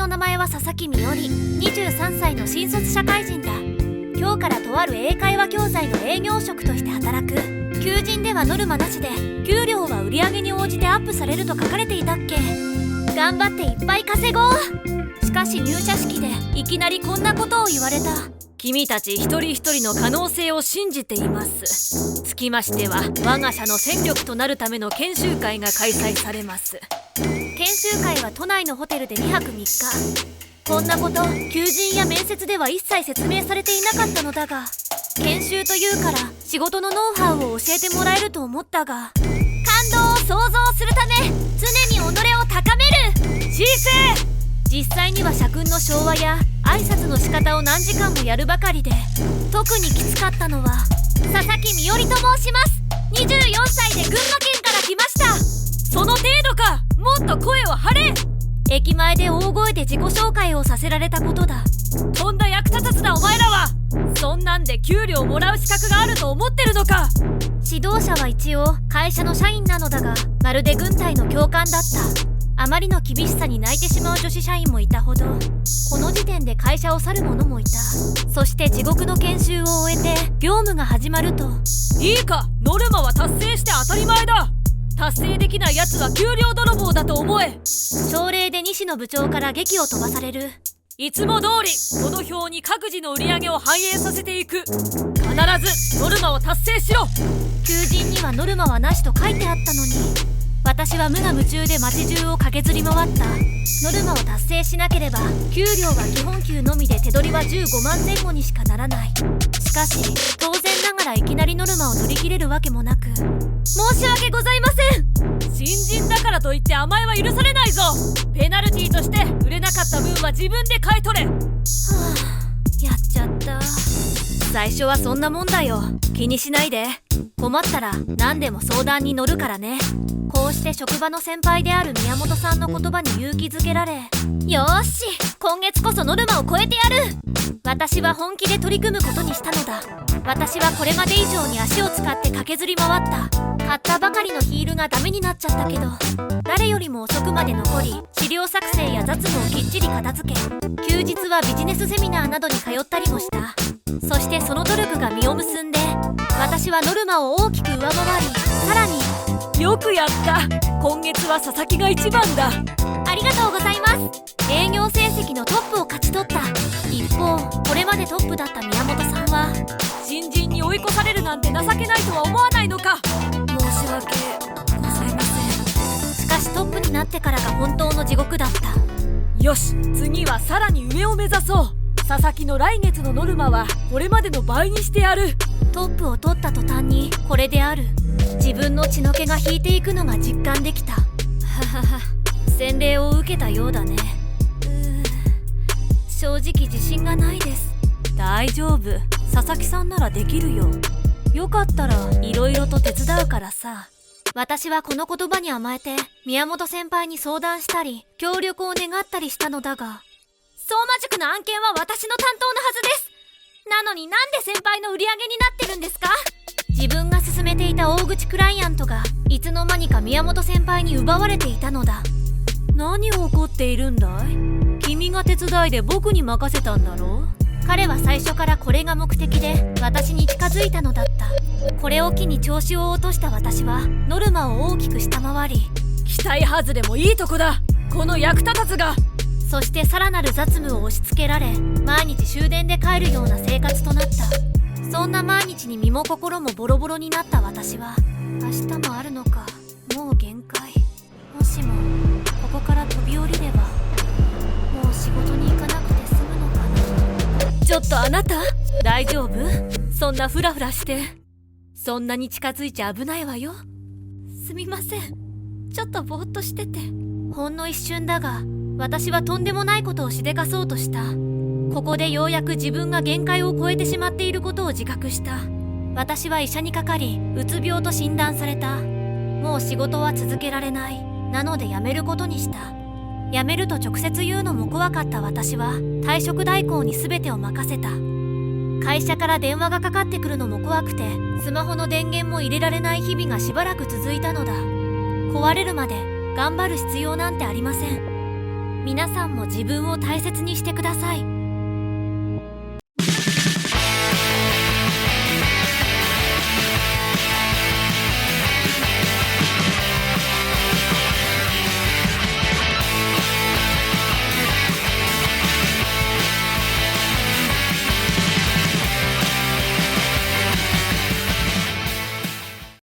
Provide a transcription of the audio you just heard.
の名前は佐々木みおり、23歳の新卒社会人だ。今日からとある英会話教材の営業職として働く。求人ではノルマなしで、給料は売上に応じてアップされると書かれていたっけ。頑張っていっぱい稼ごう。しかし入社式でいきなりこんなことを言われた。君たち一人一人の可能性を信じています。つきましては我が社の戦力となるための研修会が開催されます。研修会は都内のホテルで2泊3日。こんなこと求人や面接では一切説明されていなかったのだが、研修というから仕事のノウハウを教えてもらえると思ったが、感動を創造するため常に己を高める。姿勢。実際には社訓の昭和や挨拶の仕方を何時間もやるばかりで、特にきつかったのは佐々木みおりと申します。24歳で群馬県から来ました。その程度か。もっと声を張れ。駅前で大声で自己紹介をさせられたことだ。とんだ役立たずなお前らは。そんなんで給料もらう資格があると思ってるのか。指導者は一応会社の社員なのだが、まるで軍隊の教官だった。あまりの厳しさに泣いてしまう女子社員もいたほど、この時点で会社を去る者もいた。そして地獄の研修を終えて業務が始まると、いいか、ノルマは達成して当たり前だ。達成できない奴は給料泥棒だと思え。朝礼で西野部長から檄を飛ばされる。いつも通りこの表に各自の売り上げを反映させていく。必ずノルマを達成しろ。求人にはノルマはなしと書いてあったのに、私は無我夢中で街中を駆けずり回った。ノルマを達成しなければ給料は基本給のみで手取りは15万前後にしかならない。しかし当然ながらいきなりノルマを乗り切れるわけもなく、申し訳ございません。新人だからといって甘えは許されないぞ。ペナルティーとして売れなかった分は自分で買い取れ。やっちゃった。最初はそんなもんだよ。気にしないで。困ったら何でも相談に乗るからね。こうして職場の先輩である宮本さんの言葉に勇気づけられ、よーし、今月こそノルマを超えてやる。私は本気で取り組むことにしたのだ。私はこれまで以上に足を使って駆けずり回った。買ったばかりのヒールがダメになっちゃったけど、誰よりも遅くまで残り、資料作成や雑務をきっちり片付け、休日はビジネスセミナーなどに通ったりもした。そしてその努力が実を結んで、私はノルマを大きく上回り、さらによくやった。今月は佐々木が一番だ。ありがとうございます。営業成績のトップを勝ち取った。一方、これまでトップだった宮本さんは、新人に追い越されるなんて情けないとは思わないのか。申し訳ございません。しかしトップになってからが本当の地獄だった。よし、次はさらに上を目指そう。佐々木の来月のノルマはこれまでの倍にしてやる。トップを取った途端にこれである。自分の血の気が引いていくのが実感できた。ははは、洗礼を受けたようだね。正直自信がないです。大丈夫、佐々木さんならできるよ。よかったらいろいろと手伝うからさ。私はこの言葉に甘えて宮本先輩に相談したり協力を願ったりしたのだが、相馬塾の案件は私の担当のはずです。なのになんで先輩の売り上げになってるんですか？自分が進めていた大口クライアントがいつの間にか宮本先輩に奪われていたのだ。何を怒っているんだい？君が手伝いで僕に任せたんだろう？彼は最初からこれが目的で私に近づいたのだった。これを機に調子を落とした私はノルマを大きく下回り、期待外れもいいとこだ、この役立たずが。そしてさらなる雑務を押し付けられ、毎日終電で帰るような生活となった。そんな毎日に身も心もボロボロになった私は、明日もあるのか、もう限界。もしもここから飛び降りれば、もう仕事に行かなくて済むのかな。ちょっとあなた、大丈夫？そんなフラフラして。そんなに近づいちゃ危ないわよ。すみません、ちょっとぼーっとしてて。ほんの一瞬だが私はとんでもないことをしでかそうとした。ここでようやく自分が限界を超えてしまっていることを自覚した。私は医者にかかり、うつ病と診断された。もう仕事は続けられない。なので辞めることにした。辞めると直接言うのも怖かった私は退職代行に全てを任せた。会社から電話がかかってくるのも怖くて、スマホの電源も入れられない日々がしばらく続いたのだ。壊れるまで頑張る必要なんてありません。皆さんも自分を大切にしてください。